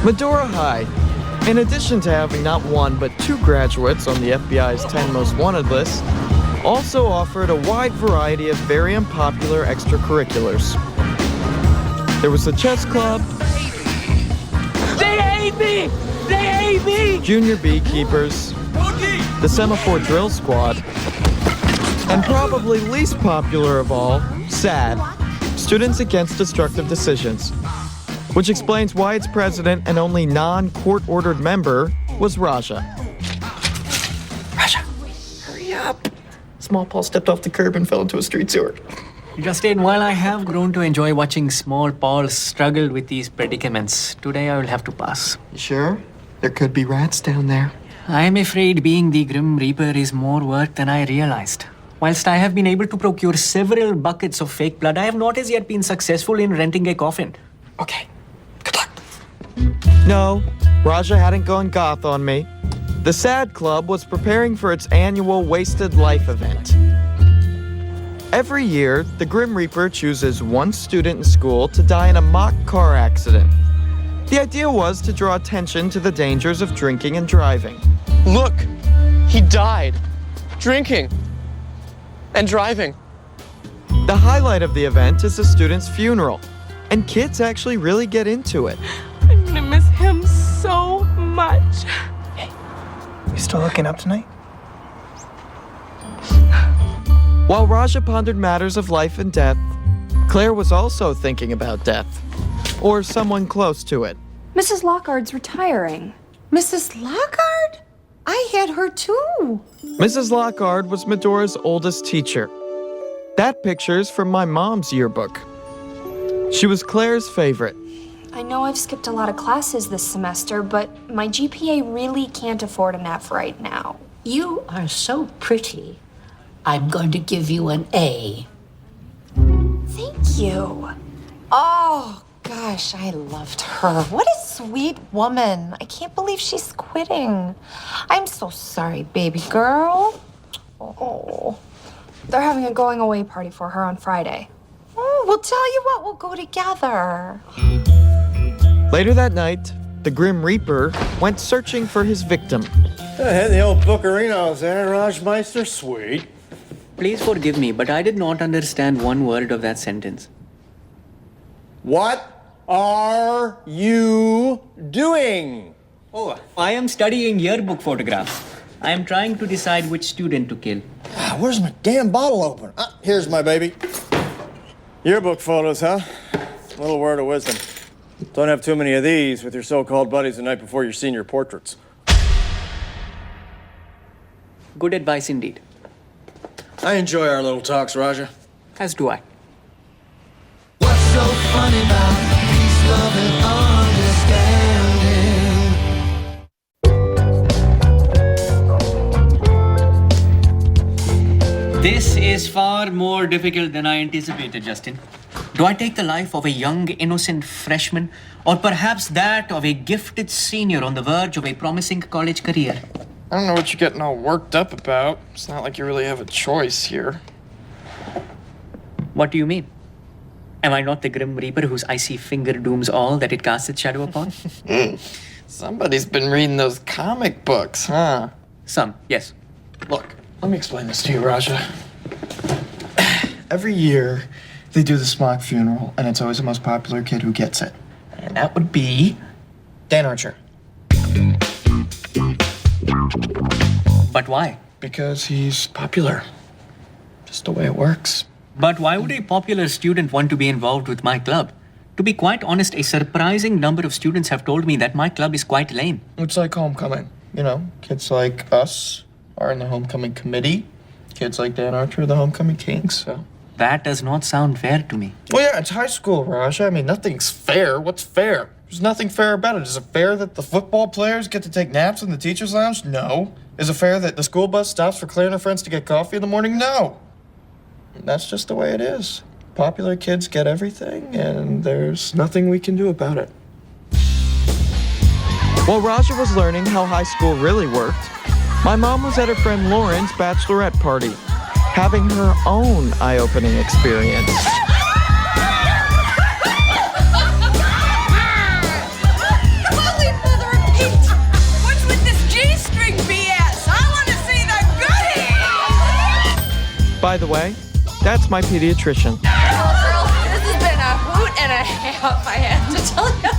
Medora High, in addition to having not one but two graduates on the FBI's 10 Most Wanted list, also offered a wide variety of very unpopular extracurriculars. There was the chess club, They hate me! They hate me! junior beekeepers, the semaphore drill squad, and probably least popular of all, SAD, Students Against Destructive Decisions, which explains why its president and only non-court-ordered member was Raja. Raja, hurry up. Small Paul stepped off the curb and fell into a street sewer. Justin, while I have grown to enjoy watching small Paul struggle with these predicaments, today I will have to pass. You sure? There could be rats down there. I am afraid being the Grim Reaper is more work than I realized. Whilst I have been able to procure several buckets of fake blood, I have not as yet been successful in renting a coffin. Okay, good luck. No, Raja hadn't gone goth on me. The SAD Club was preparing for its annual Wasted Life event. Every year, the Grim Reaper chooses one student in school to die in a mock car accident. The idea was to draw attention to the dangers of drinking and driving. Look, he died. Drinking. And driving. The highlight of the event is the student's funeral, and kids actually really get into it. I'm gonna miss him so much. You still hooking up tonight? While Raja pondered matters of life and death, Claire was also thinking about death, or someone close to it. Mrs. Lockhard's retiring. Mrs. Lockhart? I had her too. Mrs. Lockhart was Medora's oldest teacher. That picture's from my mom's yearbook. She was Claire's favorite. I know I've skipped a lot of classes this semester, but my GPA really can't afford an F right now. You are so pretty. I'm going to give you an A. Thank you. Oh, gosh, I loved her. What a sweet woman. I can't believe she's quitting. I'm so sorry, baby girl. Oh, they're having a going away party for her on Friday. Oh, we'll tell you what, we'll go together. Later that night, the Grim Reaper went searching for his victim. Hey, the old Buccarino's there, Rajmeister. Sweet. Please forgive me, but I did not understand one word of that sentence. What are you doing? Oh, I am studying yearbook photographs. I am trying to decide which student to kill. Where's my damn bottle opener? Here's my baby. Yearbook photos, huh? Little word of wisdom. Don't have too many of these with your so-called buddies the night before your senior portraits. Good advice indeed. I enjoy our little talks, Raja. As do I. What's so funny about peace, love, and understanding? This is far more difficult than I anticipated, Justin. Do I take the life of a young, innocent freshman, or perhaps that of a gifted senior on the verge of a promising college career? I don't know what you're getting all worked up about. It's not like you really have a choice here. What do you mean? Am I not the Grim Reaper whose icy finger dooms all that it casts its shadow upon? Somebody's been reading those comic books, huh? Some, yes. Look, let me explain this to you, Raja. Every year, they do this mock funeral, and it's always the most popular kid who gets it. And that would be Dan Archer. But why? Because he's popular. Just the way it works. But why would a popular student want to be involved with my club? To be quite honest, a surprising number of students have told me that my club is quite lame. It's like homecoming. You know, kids like us are in the homecoming committee. Kids like Dan Archer are the homecoming kings, so... That does not sound fair to me. Well, yeah, it's high school, Raja. I mean, nothing's fair. What's fair? There's nothing fair about it. Is it fair that the football players get to take naps in the teacher's lounge? No. Is it fair that the school bus stops for Claire and her friends to get coffee in the morning? No. That's just the way it is. Popular kids get everything, and there's nothing we can do about it. While Raja was learning how high school really worked, my mom was at her friend Lauren's bachelorette party, having her own eye-opening experience. Holy By the way, that's my pediatrician. Well, girls, this has been a hoot and a half, I have to tell you.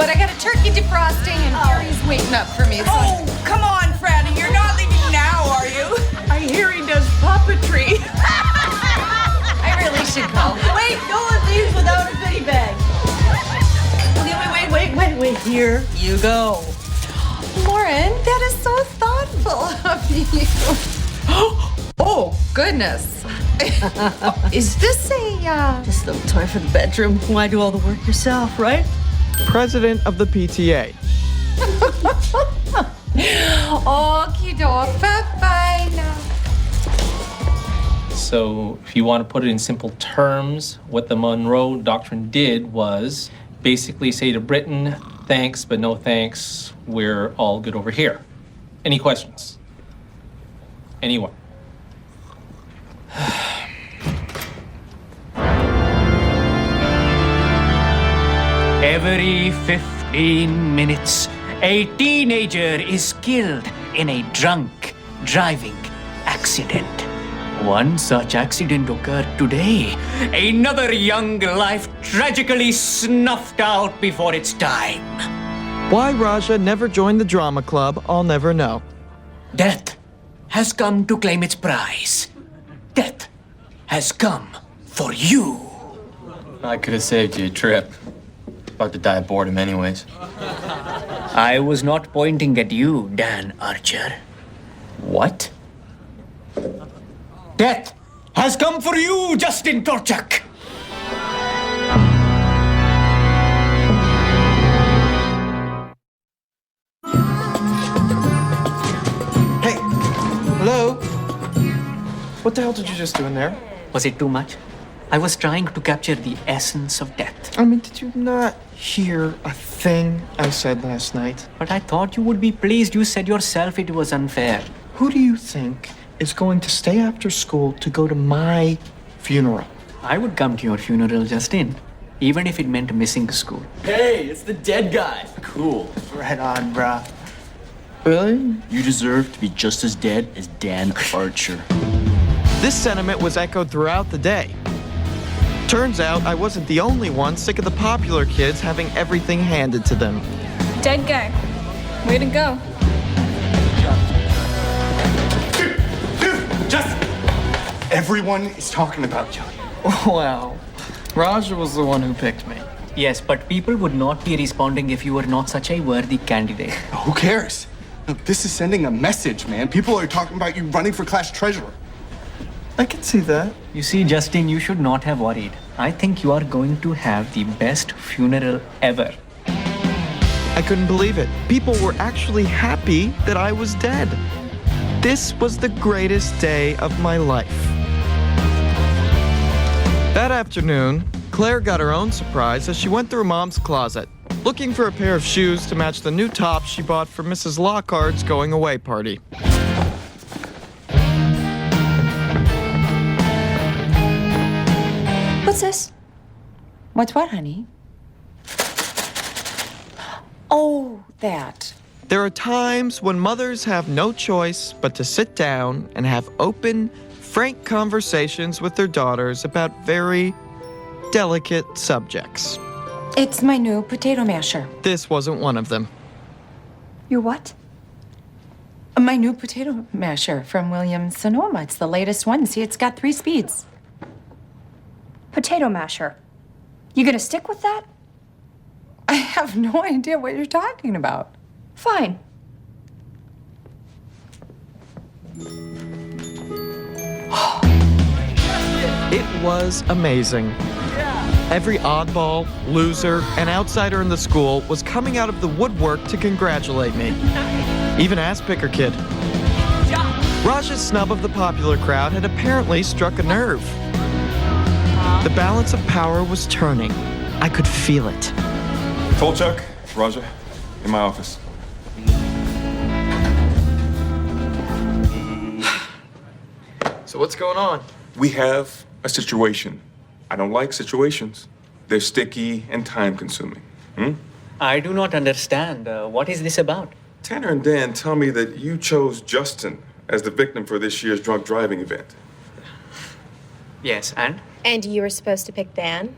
But I got a turkey defrosting and Harry's waiting up for me. So Oh, come on, Franny. You're not leaving now, are you? I hear he does puppetry. I really should go. Wait, no one leaves without a goodie bag. Wait. Here you go. Lauren, that is so thoughtful of you. Oh, goodness. Is this a, Just a little toy for the bedroom. Why do all the work yourself, right? President of the PTA. Okie doke. Bye-bye now. So, if you want to put it in simple terms, what the Monroe Doctrine did was basically say to Britain, thanks, but no thanks, we're all good over here. Any questions? Anyone? Every 15 minutes, a teenager is killed in a drunk driving accident. One such accident occurred today. Another young life tragically snuffed out before its time. Why Raja never joined the drama club, I'll never know. Death has come to claim its prize. Death has come for you. I could have saved you a trip. About to die of boredom anyways. I was not pointing at you, Dan Archer. What? Death has come for you, Justin Torchak. Hey, hello? What the hell did you just do in there? Was it too much? I was trying to capture the essence of death. I mean, did you not hear a thing I said last night? But I thought you would be pleased. You said yourself it was unfair. Who do you think is going to stay after school to go to my funeral? I would come to your funeral, Justin, even if it meant missing school. Hey, it's the dead guy. Cool. Right on, bruh. Really? You deserve to be just as dead as Dan Archer. This sentiment was echoed throughout the day. Turns out I wasn't the only one sick of the popular kids having everything handed to them. Dead guy. Way to go. Everyone is talking about you. Wow. Raja was the one who picked me. Yes, but people would not be responding if you were not such a worthy candidate. Who cares? Look, this is sending a message, man. People are talking about you running for class treasurer. I can see that. You see, Justin, you should not have worried. I think you are going to have the best funeral ever. I couldn't believe it. People were actually happy that I was dead. This was the greatest day of my life. That afternoon, Claire got her own surprise as she went through Mom's closet, looking for a pair of shoes to match the new top she bought for Mrs. Lockhart's going-away party. What's this? What's what, honey? Oh, that. There are times when mothers have no choice but to sit down and have open, frank conversations with their daughters about very delicate subjects. It's my new potato masher. This wasn't one of them. Your what? My new potato masher from Williams-Sonoma. It's the latest one. See, it's got 3 speeds. Potato masher. You gonna stick with that? I have no idea what you're talking about. Fine. It was amazing. Every oddball, loser, and outsider in the school was coming out of the woodwork to congratulate me. Even Ass-Picker Kid. Raja's snub of the popular crowd had apparently struck a nerve. The balance of power was turning. I could feel it. Tolchuk, Raja, in my office. So what's going on? We have a situation. I don't like situations. They're sticky and time-consuming. I do not understand. What is this about? Tanner and Dan tell me that you chose Justin as the victim for this year's drunk driving event. Yes, and? And you were supposed to pick Dan?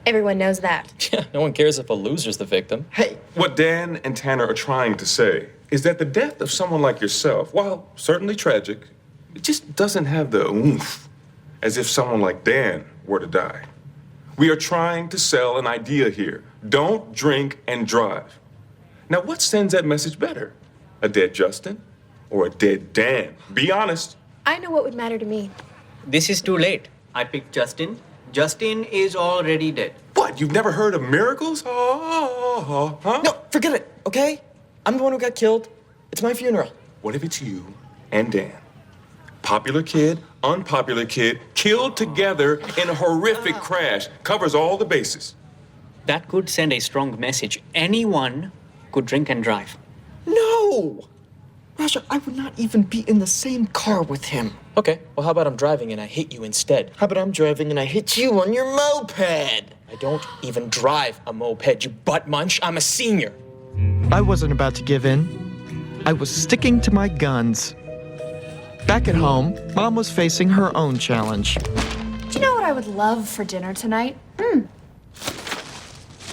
Everyone knows that. Yeah, no one cares if a loser's the victim. Hey, what Dan and Tanner are trying to say is that the death of someone like yourself, while certainly tragic, it just doesn't have the oomph as if someone like Dan were to die. We are trying to sell an idea here. Don't drink and drive. Now, what sends that message better? A dead Justin or a dead Dan? Be honest. I know what would matter to me. This is too late. I picked Justin. Justin is already dead. What, you've never heard of miracles? Huh? No, forget it, okay? I'm the one who got killed. It's my funeral. What if it's you and Dan? Popular kid, unpopular kid, killed together in a horrific crash. Covers all the bases. That could send a strong message. Anyone could drink and drive. No! Rasha, I would not even be in the same car with him. Okay, well, how about I'm driving and I hit you instead? How about I'm driving and I hit you on your moped? I don't even drive a moped, you butt munch. I'm a senior. I wasn't about to give in. I was sticking to my guns. Back at home, Mom was facing her own challenge. Do you know what I would love for dinner tonight?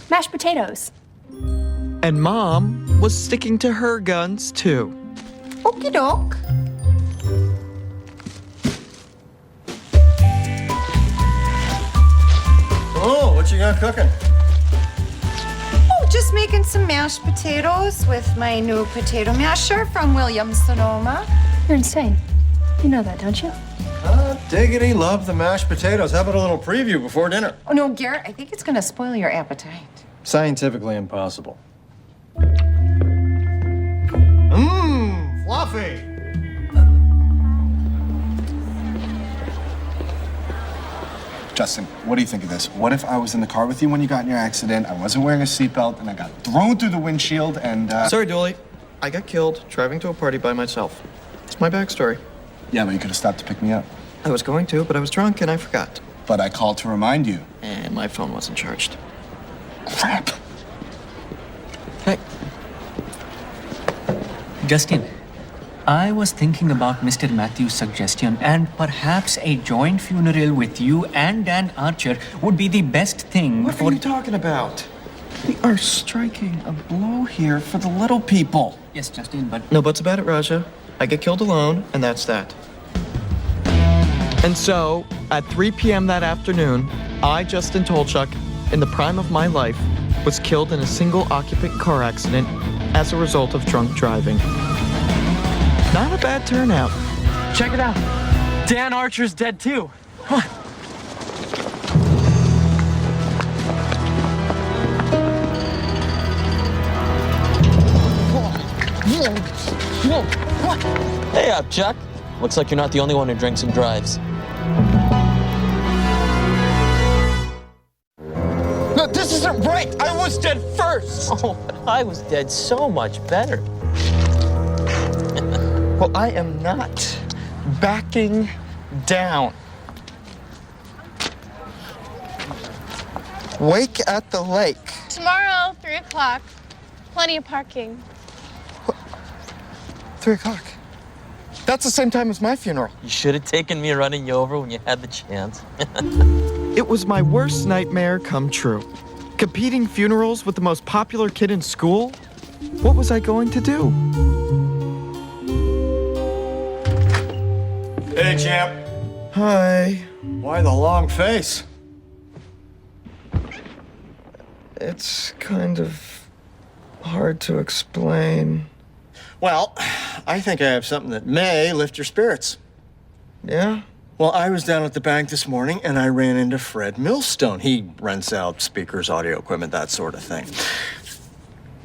Mashed potatoes. And Mom was sticking to her guns, too. Okie doke. Oh, what you got cooking? Oh, just making some mashed potatoes with my new potato masher from Williams-Sonoma. You're insane. You know that, don't you? Diggity, love the mashed potatoes. How about a little preview before dinner? Oh, no, Garrett, I think it's gonna spoil your appetite. Scientifically impossible. Fluffy! Justin, what do you think of this? What if I was in the car with you when you got in your accident, I wasn't wearing a seatbelt, and I got thrown through the windshield and, Sorry, Dooley. I got killed driving to a party by myself. It's my backstory. Yeah, but you could have stopped to pick me up. I was going to, but I was drunk and I forgot. But I called to remind you. And my phone wasn't charged. Crap. Hey. Justin, I was thinking about Mr. Matthews' suggestion, and perhaps a joint funeral with you and Dan Archer would be the best thing What are you talking about? We are striking a blow here for the little people. Yes, Justin, but... No buts about it, Raja. I get killed alone, and that's that. And so, at 3 p.m. that afternoon, I, Justin Tolchuk, in the prime of my life, was killed in a single-occupant car accident as a result of drunk driving. Not a bad turnout. Check it out. Dan Archer's dead too. Come on. Hey up, Chuck. Looks like you're not the only one who drinks and drives. No, this isn't right. I was dead first. Oh, but I was dead so much better. Well, I am not backing down. Wake at the lake. Tomorrow, 3 o'clock. Plenty of parking. 3 o'clock. That's the same time as my funeral. You should have taken me running you over when you had the chance. It was my worst nightmare come true. Competing funerals with the most popular kid in school? What was I going to do? Hey, champ. Hi. Why the long face? It's kind of hard to explain. Well, I think I have something that may lift your spirits. Yeah? Well, I was down at the bank this morning and I ran into Fred Millstone. He rents out speakers, audio equipment, that sort of thing.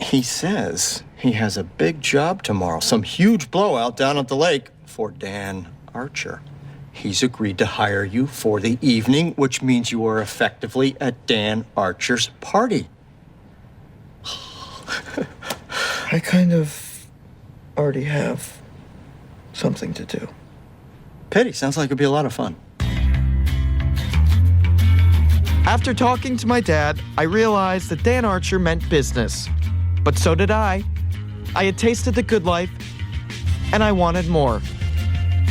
He says he has a big job tomorrow, some huge blowout down at the lake for Dan Archer. He's agreed to hire you for the evening, which means you are effectively at Dan Archer's party. I kind of already have something to do. Pity, sounds like it'd be a lot of fun. After talking to my dad, I realized that Dan Archer meant business. But so did I. I had tasted the good life, and I wanted more.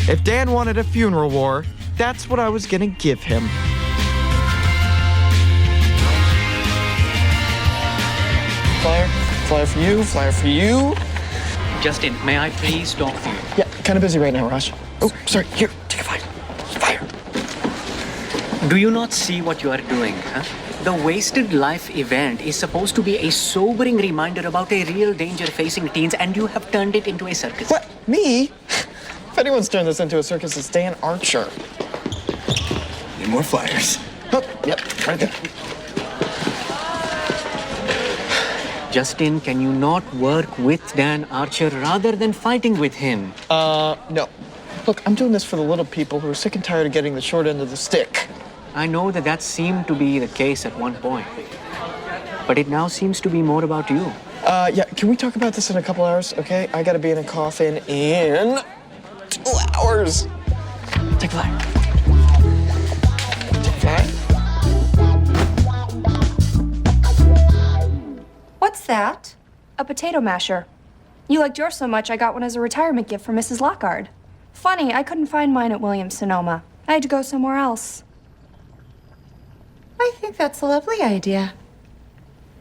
If Dan wanted a funeral war, that's what I was gonna give him. Flyer for you, flyer for you. Justin, may I please talk to you? Yeah, kind of busy right now, Raj. Oh, sorry. Here, take a flyer. Flyer. Do you not see what you are doing, huh? The Wasted Life event is supposed to be a sobering reminder about a real danger facing teens, and you have turned it into a circus. What? Me? If anyone's turned this into a circus, it's Dan Archer. Need more flyers. Oh, yep, right there. Justin, can you not work with Dan Archer rather than fighting with him? No. Look, I'm doing this for the little people who are sick and tired of getting the short end of the stick. I know that seemed to be the case at one point, but it now seems to be more about you. Yeah, can we talk about this in a couple hours, okay? I gotta be in a coffin in 2 hours. Take a flyer. Take a flyer. What's that? A potato masher. You liked yours so much, I got one as a retirement gift from Mrs. Lockhart. Funny, I couldn't find mine at Williams-Sonoma. I had to go somewhere else. I think that's a lovely idea.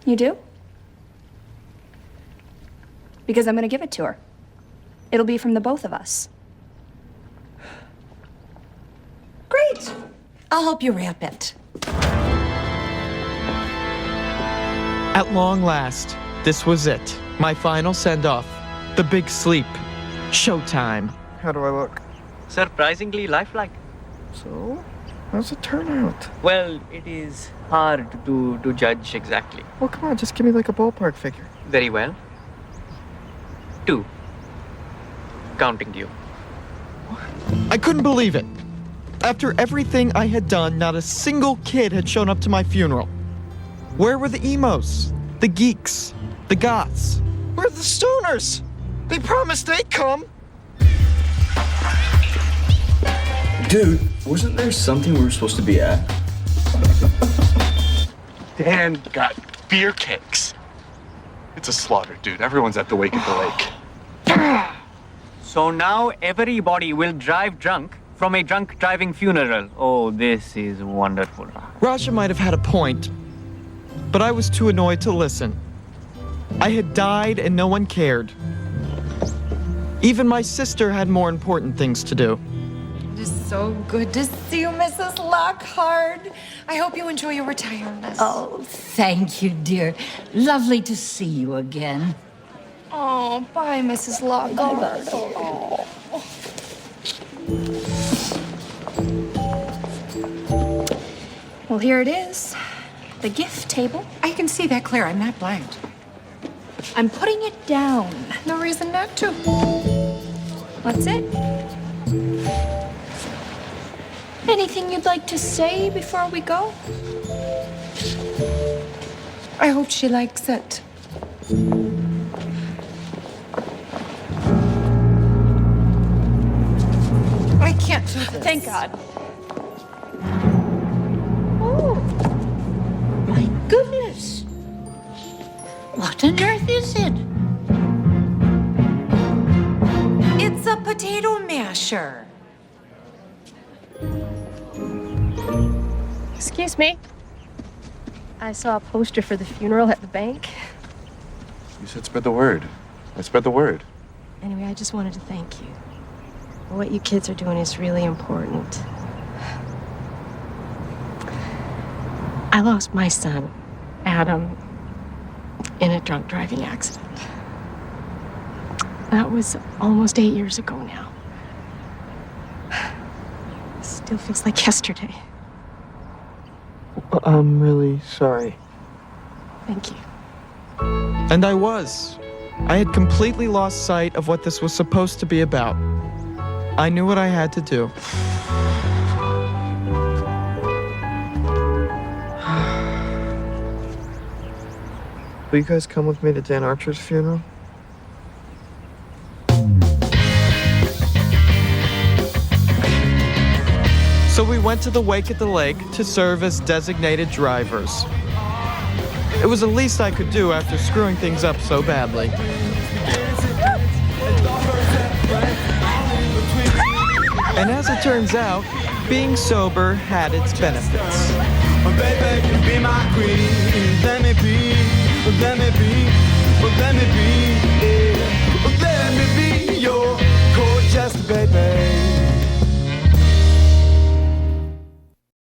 You do? Because I'm gonna give it to her. It'll be from the both of us. Great. I'll help you wrap it. At long last, this was it. My final send-off. The big sleep. Showtime. How do I look? Surprisingly lifelike. So, how's it turn out? Well, it is hard to judge exactly. Well, come on, just give me like a ballpark figure. Very well. 2. Counting you. I couldn't believe it. After everything I had done, not a single kid had shown up to my funeral. Where were the emos? The geeks? The goths? Where are the stoners? They promised they'd come. Dude, wasn't there something we were supposed to be at? Dan got beer cakes. It's a slaughter, dude. Everyone's at the wake at the lake. So now everybody will drive drunk from a drunk driving funeral. Oh, this is wonderful. Rasha might have had a point, but I was too annoyed to listen. I had died and no one cared. Even my sister had more important things to do. It is so good to see you, Mrs. Lockhart. I hope you enjoy your retirement. Oh, thank you, dear. Lovely to see you again. Oh, bye, Mrs. Lockhart. Oh. Well, here it is. The gift table. I can see that, Claire. I'm not blind. I'm putting it down. No reason not to. That's it. Anything you'd like to say before we go? I hope she likes it. I can't do this. Thank God. Oh, my goodness. What on earth is it? It's a potato masher. Excuse me. I saw a poster for the funeral at the bank. You said spread the word. I spread the word. Anyway, I just wanted to thank you. What you kids are doing is really important. I lost my son, Adam, in a drunk driving accident. That was almost 8 years ago now. Still feels like yesterday. I'm really sorry. Thank you. And I was. I had completely lost sight of what this was supposed to be about. I knew what I had to do. Will you guys come with me to Dan Archer's funeral? So we went to the wake at the lake to serve as designated drivers. It was the least I could do after screwing things up so badly. And as it turns out, being sober had its benefits. Baby, be my queen. Let me be, let me be, let me be.